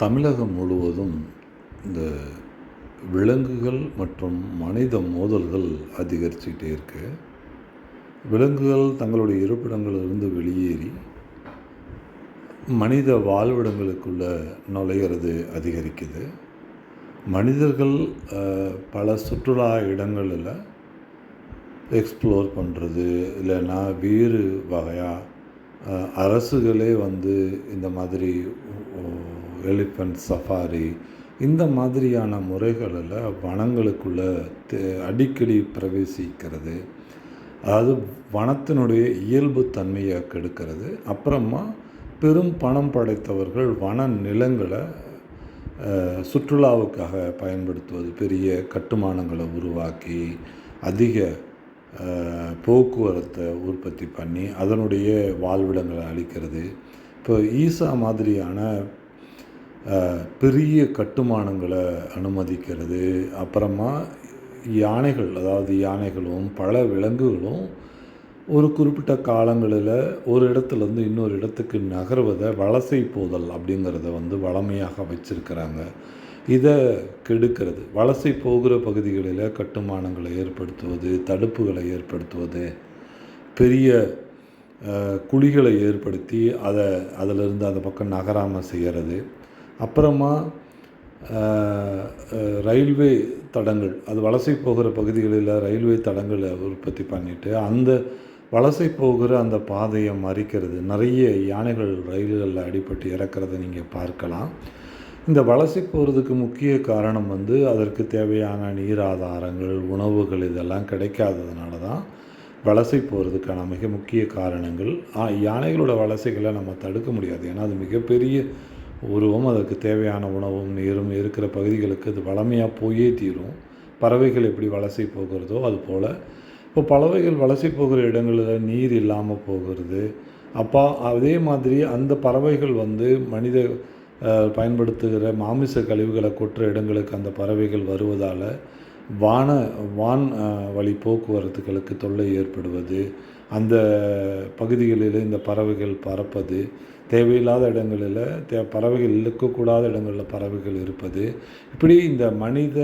தமிழகம் முழுவதும் இந்த விலங்குகள் மற்றும் மனித மோதல்கள் அதிகரிச்சுக்கிட்டே இருக்கு. விலங்குகள் தங்களுடைய இருப்பிடங்களிலிருந்து வெளியேறி மனித வாழ்விடங்களுக்குள்ள நுழையிறது அதிகரிக்குது. மனிதர்கள் பல சுற்றுலா இடங்களில் எக்ஸ்ப்ளோர் பண்ணுறது, இல்லைன்னா வேறு வகையாக அரசுகளே இந்த மாதிரி எலிஃபண்ட் சஃபாரி இந்த மாதிரியான முறைகளில் வனங்களுக்குள்ள அடிக்கடி பிரவேசிக்கிறது, அதாவது வனத்தினுடைய இயல்பு தன்மையை கெடுக்கிறது. அப்புறமா பெரும் பணம் படைத்தவர்கள் வன நிலங்களை சுற்றுலாவுக்காக பயன்படுத்துவது, பெரிய கட்டுமானங்களை உருவாக்கி அதிக போக்குவரத்தை உற்பத்தி பண்ணி அதனுடைய வாழ்விடங்களை அளிக்கிறது. இப்போ ஈசா மாதிரியான பெரிய கட்டுமானங்களை அனுமதிக்கிறது. அப்புறமா யானைகள், அதாவது யானைகளும் பல விலங்குகளும் ஒரு குறிப்பிட்ட காலங்களில் ஒரு இடத்துலேருந்து இன்னொரு இடத்துக்கு நகர்வதை வலசை போதல் அப்படிங்கிறத வழமையாக வச்சுருக்கிறாங்க. இதை கெடுக்கிறது. வலசை போகிற பகுதிகளில் கட்டுமானங்களை ஏற்படுத்துவது, தடுப்புகளை ஏற்படுத்துவது, பெரிய குழிகளை ஏற்படுத்தி அதிலிருந்து அந்த பக்கம் நகராமல் செய்கிறது. அப்புறமா ரயில்வே தடங்கள், அது வலசை போகிற பகுதிகளில் ரயில்வே தடங்களை உற்பத்தி பண்ணிவிட்டு அந்த வலசை போகிற அந்த பாதையை மறிக்கிறது. நிறைய யானைகள் ரயில்களில் அடிபட்டு இறக்கிறத நீங்கள் பார்க்கலாம். இந்த வலசை போகிறதுக்கு முக்கிய காரணம் அதற்கு தேவையான நீர் ஆதாரங்கள், உணவுகள் இதெல்லாம் கிடைக்காததுனால தான் வலசை போகிறதுக்கான மிக முக்கிய காரணங்கள். யானைகளோட வலசைகளை நம்ம தடுக்க முடியாது, ஏன்னா அது மிகப்பெரிய உருவம். அதற்கு தேவையான உணவும் நீரும் இருக்கிற பகுதிகளுக்கு அது வளமையாக போயே தீரும். பறவைகள் எப்படி வலசை போகிறதோ அதுபோல் இப்போ பறவைகள் வலசை போகிற இடங்களில் நீர் இல்லாமல் போகிறது. அப்போ அதே மாதிரி அந்த பறவைகள் மனித பயன்படுத்துகிற மாமிச கழிவுகளை கொட்டுற இடங்களுக்கு அந்த பறவைகள் வருவதால் வான் வழி போக்குவரத்துகளுக்கு தொல்லை ஏற்படுவது, அந்த பகுதிகளில் இந்த பறவைகள் பறப்பது, தேவையில்லாத இடங்களில் பறவைகள் இருக்கக்கூடாத இடங்களில் பறவைகள் இருப்பது, இப்படி இந்த மனித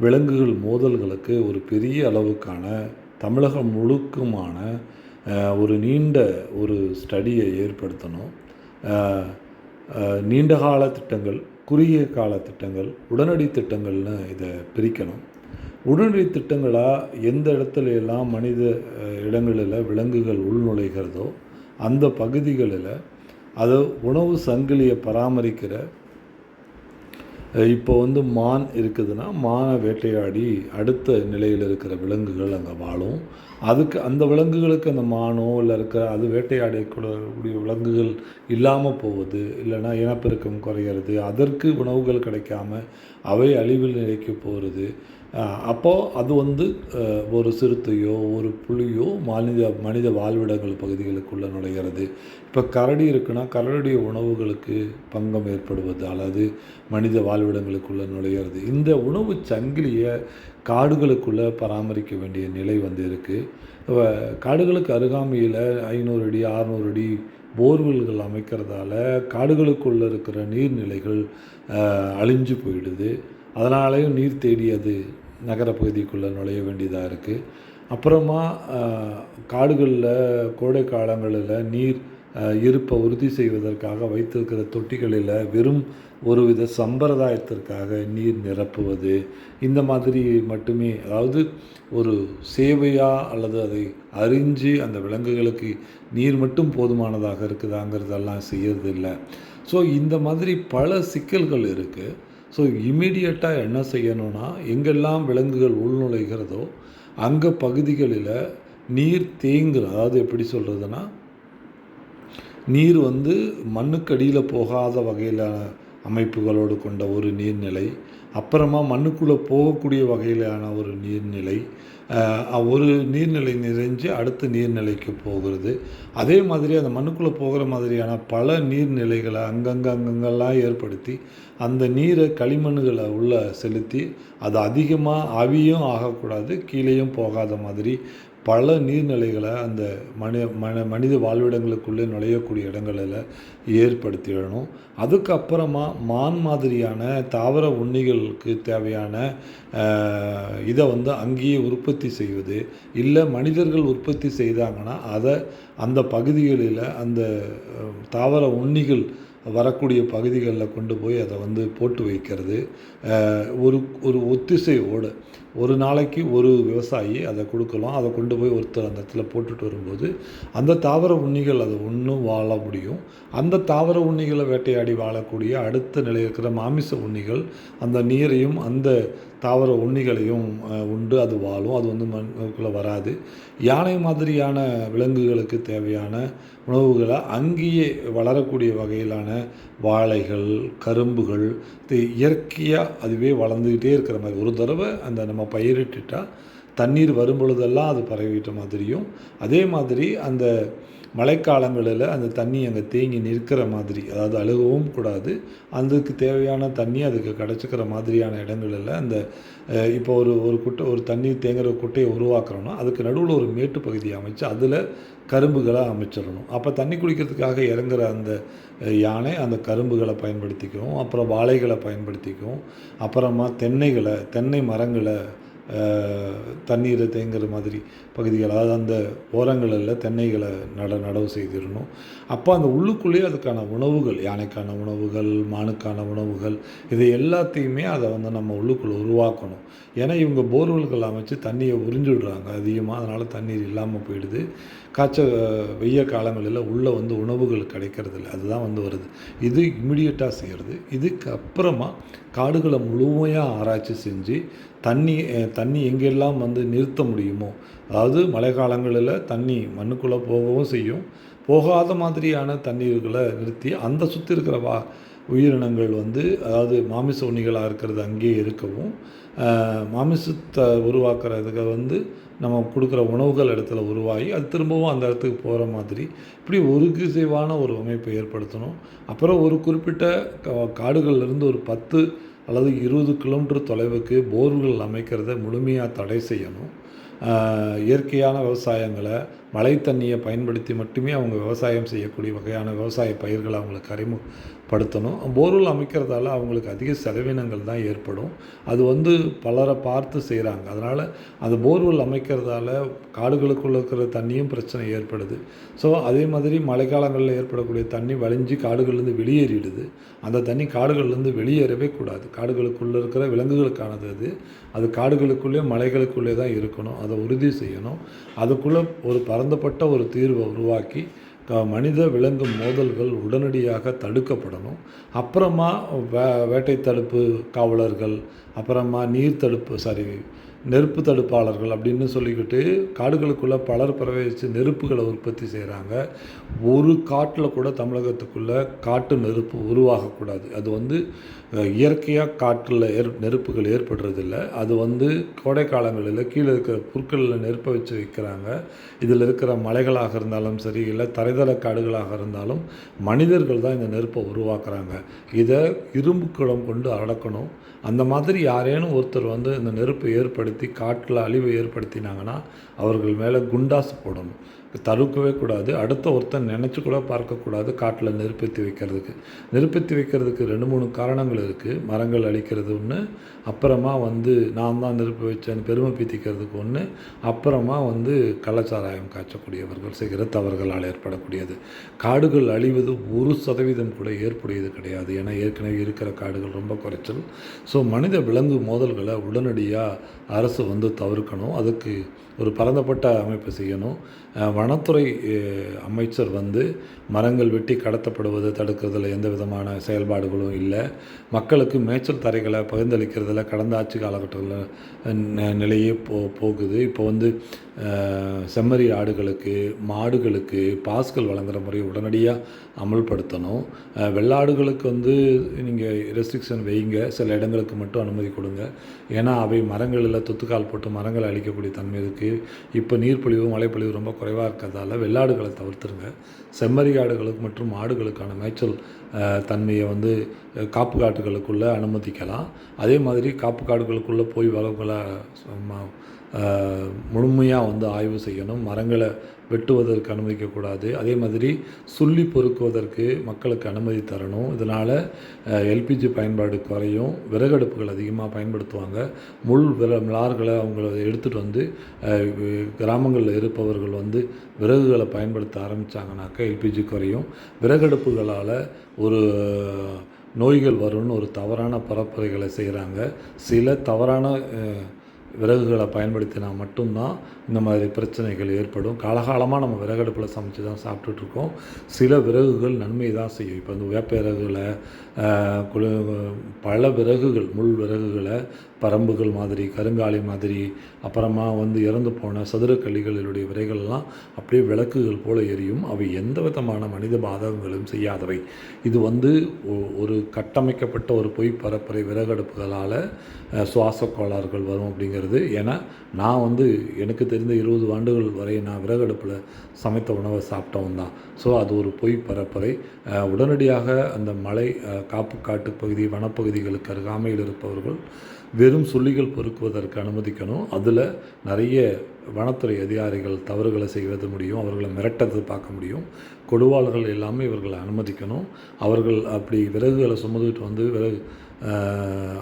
விலங்குகள் மோதல்களுக்கு ஒரு பெரிய அளவுக்கான தமிழகம் முழுக்குமான ஒரு நீண்ட ஒரு ஸ்டடியை ஏற்படுத்தணும். நீண்டகால திட்டங்கள், குறுகிய கால திட்டங்கள், உடனடி திட்டங்கள்னு இதை பிரிக்கணும். உடனடி திட்டங்களாக எந்த இடத்துல எல்லாம் மனித இடங்களில் விலங்குகள் உள்நுழைகிறதோ அந்த பகுதிகளில் அது உணவு சங்கிலியை பராமரிக்கிற, இப்போ மான் இருக்குதுன்னா மானை வேட்டையாடி அடுத்த நிலையில் இருக்கிற விலங்குகள் அங்கே வாழும். அதுக்கு அந்த விலங்குகளுக்கு அந்த மானோ இல்லை அது வேட்டையாடக்கூடிய விலங்குகள் இல்லாமல் போவது, இல்லைன்னா இனப்பெருக்கம் குறையிறது, அதற்கு உணவுகள் கிடைக்காம அவை அழிவில் நிலைக்கு போகிறது. அப்போது அது ஒரு சிறுத்தையோ ஒரு புலியோ மனித வாழ்விடங்கள் பகுதிகளுக்குள்ளே நுழைகிறது. இப்போ கரடி இருக்குன்னா கரடிய உணவுகளுக்கு பங்கம் ஏற்படுவது, அல்லது மனித வாழ்விடங்களுக்குள்ளே நுழைகிறது. இந்த உணவு சங்கிலியை காடுகளுக்குள்ளே பராமரிக்க வேண்டிய நிலை இருக்குது. காடுகளுக்கு அருகாமையில் 500 அடி 600 அடி போர்வெல்கள் அமைக்கிறதால காடுகளுக்குள்ளே இருக்கிற நீர்நிலைகள் அழிஞ்சு போயிடுது. அதனாலேயும் நீர் தேடி அது நகரப்பகுதிக்குள்ளே நுழைய வேண்டியதாக இருக்குது. அப்புறமா காடுகளில் கோடை காலங்களில் நீர் இருப்பை உறுதி செய்வதற்காக வைத்திருக்கிற தொட்டிகளில் வெறும் ஒருவித சம்பிரதாயத்திற்காக நீர் நிரப்புவது, இந்த மாதிரி மட்டுமே, அதாவது ஒரு சேவையாக அல்லது அதை அறிஞ்சு அந்த விலங்குகளுக்கு நீர் மட்டும் போதுமானதாக இருக்குதாங்கிறதெல்லாம் செய்யறதில்லை. ஸோ இந்த மாதிரி பல சிக்கல்கள் இருக்குது. ஸோ இமீடியட்டாக என்ன செய்யணும்னா, எங்கெல்லாம் விலங்குகள் உள்நுழைகிறதோ அங்கே பகுதிகளில் நீர் தேங்குற, அதாவது எப்படி சொல்கிறதுனா, நீர் மண்ணுக்கடியில் போகாத வகையிலான அமைப்புகளோடு கொண்ட ஒரு நீர்நிலை, அப்புறமா மண்ணுக்குள்ளே போகக்கூடிய வகையிலான ஒரு நீர்நிலை, ஒரு நீர்நிலை நிறைஞ்சு அடுத்த நீர்நிலைக்கு போகிறது. அதே மாதிரி அந்த மண்ணுக்குள்ளே போகிற மாதிரியான பல நீர்நிலைகளை அங்கங்கெல்லாம் ஏற்படுத்தி அந்த நீரை களிமண்களை உள்ளே செலுத்தி அது அதிகமாக ஆவியும் ஆகக்கூடாது, கீழேயும் போகாத மாதிரி பல நீர்நிலைகளை அந்த மனித வாழ்விடங்களுக்குள்ளே நுழையக்கூடிய இடங்களில் ஏற்படுத்திடணும். அதுக்கப்புறமா மான் மாதிரியான தாவர உண்ணிகளுக்கு தேவையான இதை அங்கேயே உற்பத்தி செய்வது, இல்லை மனிதர்கள் உற்பத்தி செய்தாங்கன்னா அதை அந்த பகுதிகளில் அந்த தாவர உண்ணிகள் வரக்கூடிய பகுதிகளில் கொண்டு போய் அதை போட்டு வைக்கிறது. ஒரு ஒரு ஒத்திசைவோடு ஒரு நாளைக்கு ஒரு விவசாயி அதை கொடுக்கலாம். அதை கொண்டு போய் ஒருத்தர் அந்த இடத்துல போட்டுட்டு வரும்போது அந்த தாவர உண்ணிகள் அதை ஒன்றும் வாழ முடியும். அந்த தாவர உண்ணிகளை வேட்டையாடி வாழக்கூடிய அடுத்த நிலை இருக்கிற மாமிச உண்ணிகள் அந்த நீரையும் அந்த தாவர உண்ணிகளையும் உண்டு அது வாழும். அது மண்ணுக்குள்ளே வராது. யானை மாதிரியான விலங்குகளுக்கு தேவையான உணவுகளை அங்கேயே வளரக்கூடிய வகையிலான வாழைகள், கரும்புகள் இயற்கையாக அதுவே வளர்ந்துக்கிட்டே இருக்கிற மாதிரி ஒரு தடவை நம்ம பயிரிட்டுட்டால் தண்ணீர் வரும் பொழுதெல்லாம் அது பரவிட்ட மாதிரியும், அதே மாதிரி அந்த மழைக்காலங்களில் அந்த தண்ணி அங்கே தேங்கி நிற்கிற மாதிரி, அதாவது அழுகவும் கூடாது, அதுக்கு தேவையான தண்ணி அதுக்கு கிடச்சிக்கிற மாதிரியான இடங்களில் அந்த இப்போ ஒரு தண்ணீர் தேங்குகிற குட்டையை உருவாக்குறோன்னா அதுக்கு நடுவில் ஒரு மேட்டு பகுதியை அமைச்சு அதில் கரும்புகளை அமைச்சிடணும். அப்போ தண்ணி குடிக்கிறதுக்காக இறங்குற அந்த யானை அந்த கரும்புகளை பயன்படுத்திக்கும். அப்புறம் வாழைகளை பயன்படுத்திக்கும். அப்புறமா தென்னை மரங்களை தண்ணீரை தேங்குற மாதிரி பகுதிகள், அதாவது அந்த ஓரங்களில் தென்னைகளை நடவு செய்திடணும். அப்போ அந்த உள்ளுக்குள்ளேயே அதுக்கான உணவுகள், யானைக்கான உணவுகள், மானுக்கான உணவுகள், இது எல்லாத்தையுமே அதை நம்ம உள்ளுக்குள்ளே உருவாக்கணும். ஏன்னா இவங்க போர்வெல்கள் அமைச்சு தண்ணியை உறிஞ்சிடுறாங்க அதிகமாக, அதனால் தண்ணீர் இல்லாமல் போயிடுது. வெய்ய காலங்களில் உள்ளே உணவுகள் கிடைக்கிறதில்ல, அதுதான் வருது. இது இம்மிடியட்டாக செய்கிறது. இதுக்கு அப்புறமா காடுகளை முழுமையாக ஆராய்ச்சி செஞ்சு தண்ணி எங்கெல்லாம் நிறுத்த முடியுமோ, அதாவது மழை காலங்களில் தண்ணி மண்ணுக்குள்ளே போகவும் செய்யும், போகாத மாதிரியான தண்ணீர்களை நிறுத்தி அந்த சுற்றி இருக்கிற உயிரினங்கள் அதாவது மாமிச உண்ணிகளாக இருக்கிறது அங்கேயே இருக்கவும், மாமிசத்தை உருவாக்குறதுக்கு நம்ம கொடுக்குற உணவுகள் இடத்துல உருவாகி அது திரும்பவும் அந்த இடத்துக்கு போகிற மாதிரி இப்படி ஒருங்கிசைவான ஒரு அமைப்பை ஏற்படுத்தணும். அப்புறம் ஒரு குறிப்பிட்ட காடுகள்லேருந்து ஒரு 10 அல்லது 20 கிலோமீட்டர் தொலைவுக்கு போர்கள் அமைக்கிறத முழுமையாக தடை செய்யணும். இயற்கையான விவசாயங்களை மழை தண்ணியை பயன்படுத்தி மட்டுமே அவங்க விவசாயம் செய்யக்கூடிய வகையான விவசாய பயிர்களை அவங்களுக்கு அறிமுகப்படுத்தணும். போர்வெல் அமைக்கிறதால அவங்களுக்கு அதிக செலவினங்கள் தான் ஏற்படும். அது பலரை பார்த்து செய்கிறாங்க. அதனால் அந்த போர்வெல் அமைக்கிறதால காடுகளுக்குள்ளே இருக்கிற தண்ணியும் பிரச்சனை ஏற்படுது. ஸோ அதே மாதிரி மழைக்காலங்களில் ஏற்படக்கூடிய தண்ணி வழிஞ்சு காடுகள்லேருந்து வெளியேறிடுது. அந்த தண்ணி காடுகள்லேருந்து வெளியேறவே கூடாது. காடுகளுக்குள்ளே இருக்கிற விலங்குகளுக்கானது அது காடுகளுக்குள்ளே மலைகளுக்குள்ளே தான் இருக்கணும். அதை உறுதி செய்யணும். அதுக்குள்ளே ஒரு பரந்தப்பட்ட ஒரு தீர்வை உருவாக்கி மனித விலங்கு மோதல்கள் உடனடியாக தடுக்கப்படணும். அப்புறமா வேட்டை தடுப்பு காவலர்கள், அப்புறமா நெருப்பு தடுப்பாளர்கள் அப்படின்னு சொல்லிக்கிட்டு காடுகளுக்குள்ளே பலர் பிரவேசித்து நெருப்புகளை உற்பத்தி செய்கிறாங்க. ஒரு காட்டில் கூட தமிழகத்துக்குள்ளே காட்டு நெருப்பு உருவாகக்கூடாது. அது இயற்கையாக காட்டில் நெருப்புகள் ஏற்படுறதில்ல. அது கோடை காலங்களில் கீழே இருக்கிற புற்களில் நெருப்பை வச்சு வைக்கிறாங்க. இதில் இருக்கிற மலைகளாக இருந்தாலும் சரி, இல்லை தரைதள காடுகளாக இருந்தாலும் மனிதர்கள் தான் இந்த நெருப்பை உருவாக்குறாங்க. இதை இரும்பு குடம் கொண்டு அடக்கணும். அந்த மாதிரி யாரேனும் ஒருத்தர் இந்த நெருப்பை ஏற்படுத்தி காட்டில் அழிவை ஏற்படுத்தினாங்கன்னா அவர்கள் மேலே குண்டாசு போடணும். தடுக்கவே கூடாது. அடுத்த ஒருத்தன் நினச்சி கூட பார்க்கக்கூடாது காட்டில் நெருப்பேற்றி வைக்கிறதுக்கு 2-3 காரணங்கள் இருக்குது. மரங்கள் அழிக்கிறது ஒன்று, அப்புறமா நான் தான் நெருப்பு வச்சேன்னு பெருமை பீத்திக்கிறதுக்கு ஒன்று, அப்புறமா கள்ளச்சாராயம் காய்ச்சக்கூடியவர்கள் செய்கிற தவறுகளால் ஏற்படக்கூடியது. காடுகள் அழிவது 1% கூட ஏற்புடையது கிடையாது. ஏன்னா ஏற்கனவே இருக்கிற காடுகள் ரொம்ப குறைச்சல். ஸோ மனித விலங்கு மோதல்களை உடனடியாக அரசு தவிர்க்கணும். அதுக்கு ஒரு பரந்தப்பட்ட அமைப்பு செய்யணும். வனத்துறை அமைச்சர் மரங்கள் வெட்டி கடத்தப்படுவதை தடுக்கிறதுல எந்த விதமான செயல்பாடுகளும் இல்லை. மக்களுக்கு மேய்ச்சல் தரைகளை பகிர்ந்தளிக்கிறதுல கடந்த ஆட்சி காலகட்டத்தில் நிலையே போகுது. இப்போ செம்மறி ஆடுகளுக்கு, மாடுகளுக்கு பாஸ்கள் வழங்குகிற முறையை உடனடியாக அமல்படுத்தணும். வெள்ளாடுகளுக்கு நீங்கள் ரெஸ்ட்ரிக்ஷன் வைங்க, சில இடங்களுக்கு மட்டும் அனுமதி கொடுங்க. ஏன்னா அவை மரங்களில் தொத்துக்கால் போட்டு மரங்களை அழிக்கக்கூடிய தன்மை இருக்குது. இப்போ நீர்ப்பொழிவு, மழைப்பொழிவு ரொம்ப குறைவாக இருக்கிறதால வெள்ளாடுகளை தவிர்த்துருங்க. செம்மறி ஆடுகளுக்கு மற்றும் ஆடுகளுக்கான மேய்ச்சல் தன்மையை காப்பு காட்டுகளுக்குள்ளே அனுமதிக்கலாம். அதே மாதிரி காப்பு காடுகளுக்குள்ளே போய் வரவங்களை முழுமையாக வந்து ஆய்வு செய்யணும். மரங்களை வெட்டுவதற்கு அனுமதிக்கக்கூடாது. அதே மாதிரி சுள்ளி பொறுக்குவதற்கு மக்களுக்கு அனுமதி தரணும். இதனால் எல்பிஜி பயன்பாடு குறையும். விறகடுப்புகள் அதிகமாக பயன்படுத்துவாங்க. மிளார்களை அவங்கள எடுத்துகிட்டு வந்து கிராமங்களில் இருப்பவர்கள் வந்து விறகுகளை பயன்படுத்த ஆரம்பித்தாங்கனாக்கா எல்பிஜி குறையும். விறகடுப்புகளால் ஒரு நோய்கள் வரும்னு ஒரு தவறான பரப்புரைகளை செய்கிறாங்க. சில தவறான விறகுகளை பயன்படுத்தினா மட்டும்தான் இந்த மாதிரி பிரச்சனைகள் ஏற்படும். காலகாலமாக நம்ம விறகடுப்பில் சமைச்சு தான் சாப்பிட்டுட்ருக்கோம். சில விறகுகள் நன்மை தான் செய்யும். இப்போ இந்த வேப்ப விறகுகளை பல விறகுகள், முள் விறகுகளை பரம்புகள் மாதிரி, கருங்காலி மாதிரி, அப்புறமா வந்து இறந்து போன சதுரக்கள்ளிகளுடைய விரைகள்லாம் அப்படியே விளக்குகள் போல எரியும். அவை எந்த விதமான மனித பாதகங்களும் செய்யாதவை. இது வந்து ஒரு கட்டமைக்கப்பட்ட ஒரு பொய் பரப்புரை விறகடுப்புகளால் சுவாச கோளாறுகள் வரும் அப்படிங்கிறது. ஏன்னா நான் வந்து எனக்கு தெரிந்த 20 ஆண்டுகள் வரை நான் விறகடுப்பில் சமைத்த உணவை சாப்பிட்டவன் தான். ஸோ அது ஒரு பொய் பரப்புரை. உடனடியாக அந்த மலை காப்பு காட்டு பகுதி, வனப்பகுதிகளுக்கு அருகாமையில் இருப்பவர்கள் வெறும் சுள்ளிகள் பொறுக்குவதற்கு அனுமதிக்கணும். அதில் நிறைய வனத்துறை அதிகாரிகள் தவறுகளை செய்வது முடியும். அவர்களை மிரட்டது பார்க்க முடியும். கொடுவாள்கள் எல்லாமே இவர்களை அனுமதிக்கணும். அவர்கள் அப்படி விறகுகளை சுமந்துக்கிட்டு வந்து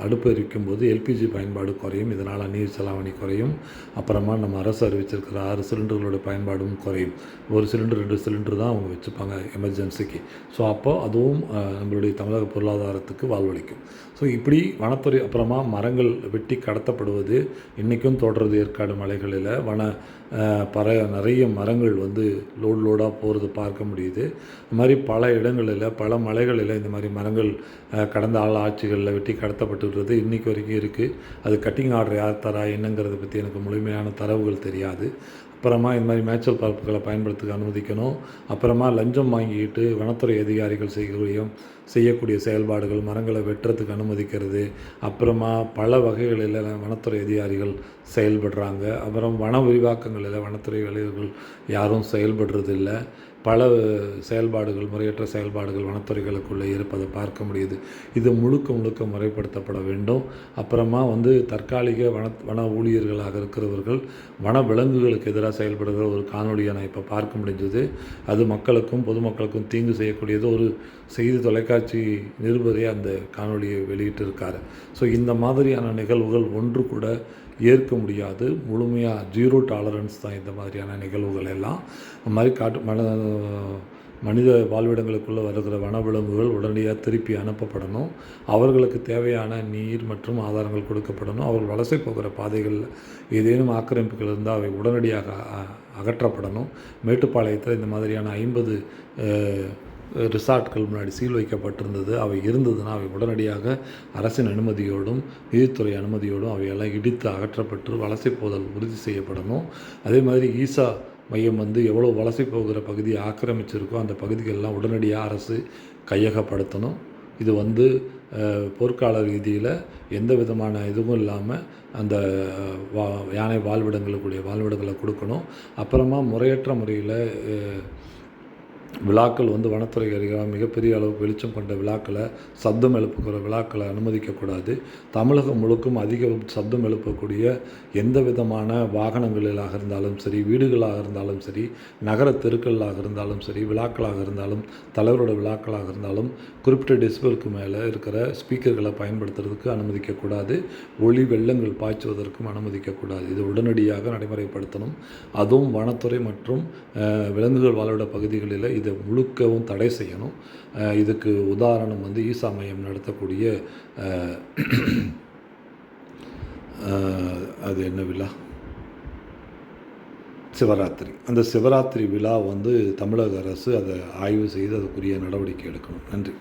அடுப்பு எரிக்கும்போது எல்பிஜி பயன்பாடு குறையும். இதனால் நீர் செலாவணி குறையும். அப்புறமா நம்ம அரசு அறிவிச்சிருக்கிற 6 சிலிண்டர்களோட பயன்பாடும் குறையும். 1 சிலிண்டர் 2 சிலிண்டர் தான் அவங்க வச்சுப்பாங்க எமர்ஜென்சிக்கு. ஸோ அப்போ அதுவும் நம்மளுடைய தமிழக பொருளாதாரத்துக்கு வாழ்வளிக்கும். ஸோ இப்படி வனத்துறை அப்புறமா மரங்கள் வெட்டி கடத்தப்படுவது இன்றைக்கும் தொடர்றது. ஏற்காடு மலைகளில் நிறைய மரங்கள் வந்து லோடாக போகிறது பார்க்க முடியுது. இது மாதிரி பல இடங்களில் பல மலைகளில் இந்த மாதிரி மரங்கள் கடந்த ஆட்சிகளில் வெட்டி கடத்தப்பட்டுகிறது இன்றைக்கு வரைக்கும் இருக்குது. அது கட்டிங் ஆர்டர் யார் தரா என்னங்கிறத பற்றி எனக்கு முழுமையான தரவுகள் தெரியாது. அப்புறமா இந்த மாதிரி மேய்ச்சல் பரப்புகளை பயன்படுத்த அனுமதிக்கணும். அப்புறமா லஞ்சம் வாங்கிட்டு வனத்துறை அதிகாரிகள் செய்யக்கூடிய செயல்பாடுகள், மரங்களை வெட்டுறதுக்கு அனுமதிக்கிறது. அப்புறமா பல வகைகளில் வனத்துறை அதிகாரிகள் செயல்படுறாங்க. அப்புறம் வன விரிவாக்கங்களில் வனத்துறை அதிகாரிகள் யாரும் செயல்படுறதில்லை. பல செயல்பாடுகள், முறையற்ற செயல்பாடுகள் வனத்துறைகளுக்குள்ளே இருப்பதை பார்க்க முடியுது. இது முழுக்க முறைப்படுத்தப்பட வேண்டும். அப்புறமா வந்து தற்காலிக வன ஊழியர்களாக இருக்கிறவர்கள் வன விலங்குகளுக்கு எதிராக செயல்படுகிற ஒரு காணொலியை நான் இப்போ பார்க்க முடிஞ்சது. அது மக்களுக்கும் பொதுமக்களுக்கும் தீங்கு செய்யக்கூடியது. ஒரு செய்தி தொலைக்காட்சி நிருபரே அந்த காணொலியை வெளியிட்டிருக்காரு. ஸோ இந்த மாதிரியான நிகழ்வுகள் ஒன்று கூட ஏற்க முடியாது. முழுமையாக 0 டாலரன்ஸ் தான் இந்த மாதிரியான நிகழ்வுகள் எல்லாம். அந்த மாதிரி மனித வாழ்விடங்களுக்குள்ளே வருகிற வனவிலங்குகள் உடனடியாக திருப்பி அனுப்பப்படணும். அவர்களுக்கு தேவையான நீர் மற்றும் ஆதாரங்கள் கொடுக்கப்படணும். அவர்கள் வலசை போகிற பாதைகளில் ஏதேனும் ஆக்கிரமிப்புகள் இருந்தால் அவை உடனடியாக அகற்றப்படணும். மேட்டுப்பாளையத்தில் இந்த மாதிரியான 50 ரிசார்ட்கள் முன்னாடி சீல் வைக்கப்பட்டிருந்தது. அவை இருந்ததுன்னா அவை உடனடியாக அரசின் அனுமதியோடும் நீதித்துறை அனுமதியோடும் அவையெல்லாம் இடித்து அகற்றப்பட்டு வலசை போதல் உறுதி செய்யப்படணும். அதே மாதிரி ஈசா மையம் வந்து எவ்வளோ வலசை போகிற பகுதியை ஆக்கிரமிச்சிருக்கோ அந்த பகுதிகளெல்லாம் உடனடியாக அரசு கையகப்படுத்தணும். இது வந்து போர்க்கால ரீதியில் எந்த விதமான இதுவும் இல்லாமல் அந்த யானை வாழ்விடங்களை கொடுக்கணும். அப்புறமா முறையற்ற முறையில் விழாக்கள் வந்து வனத்துறை அதிகாரிகள் மிகப்பெரிய அளவுக்கு வெளிச்சம் கொண்ட விழாக்களை, சப்தம் எழுப்புகிற விழாக்களை அனுமதிக்கக்கூடாது. தமிழகம் முழுக்கும் அதிக சப்தம் எழுப்பக்கூடிய எந்த விதமான வாகனங்களிலாக இருந்தாலும் சரி, வீடுகளாக இருந்தாலும் சரி, நகர தெருக்களாக இருந்தாலும் சரி, விழாக்களாக இருந்தாலும், தலைவரோட விழாக்களாக இருந்தாலும் குறிப்பிட்ட டெசிபலுக்கு மேலே இருக்கிற ஸ்பீக்கர்களை பயன்படுத்துறதுக்கு அனுமதிக்கக்கூடாது. ஒளி வெள்ளங்கள் பாய்ச்சுவதற்கும் அனுமதிக்கக்கூடாது. இது உடனடியாக நடைமுறைப்படுத்தணும். அதுவும் வனத்துறை மற்றும் விலங்குகள் வாழ்விட பகுதிகளில் இதை முழுக்கவும் தடை செய்யணும். இதுக்கு உதாரணம் வந்து ஈசா மையம் நடத்தக்கூடிய அது என்ன விழா, சிவராத்திரி. அந்த சிவராத்திரி விழா வந்து தமிழக அரசு அதை ஆய்வு செய்து அதுக்குரிய நடவடிக்கை எடுக்கணும். நன்றி.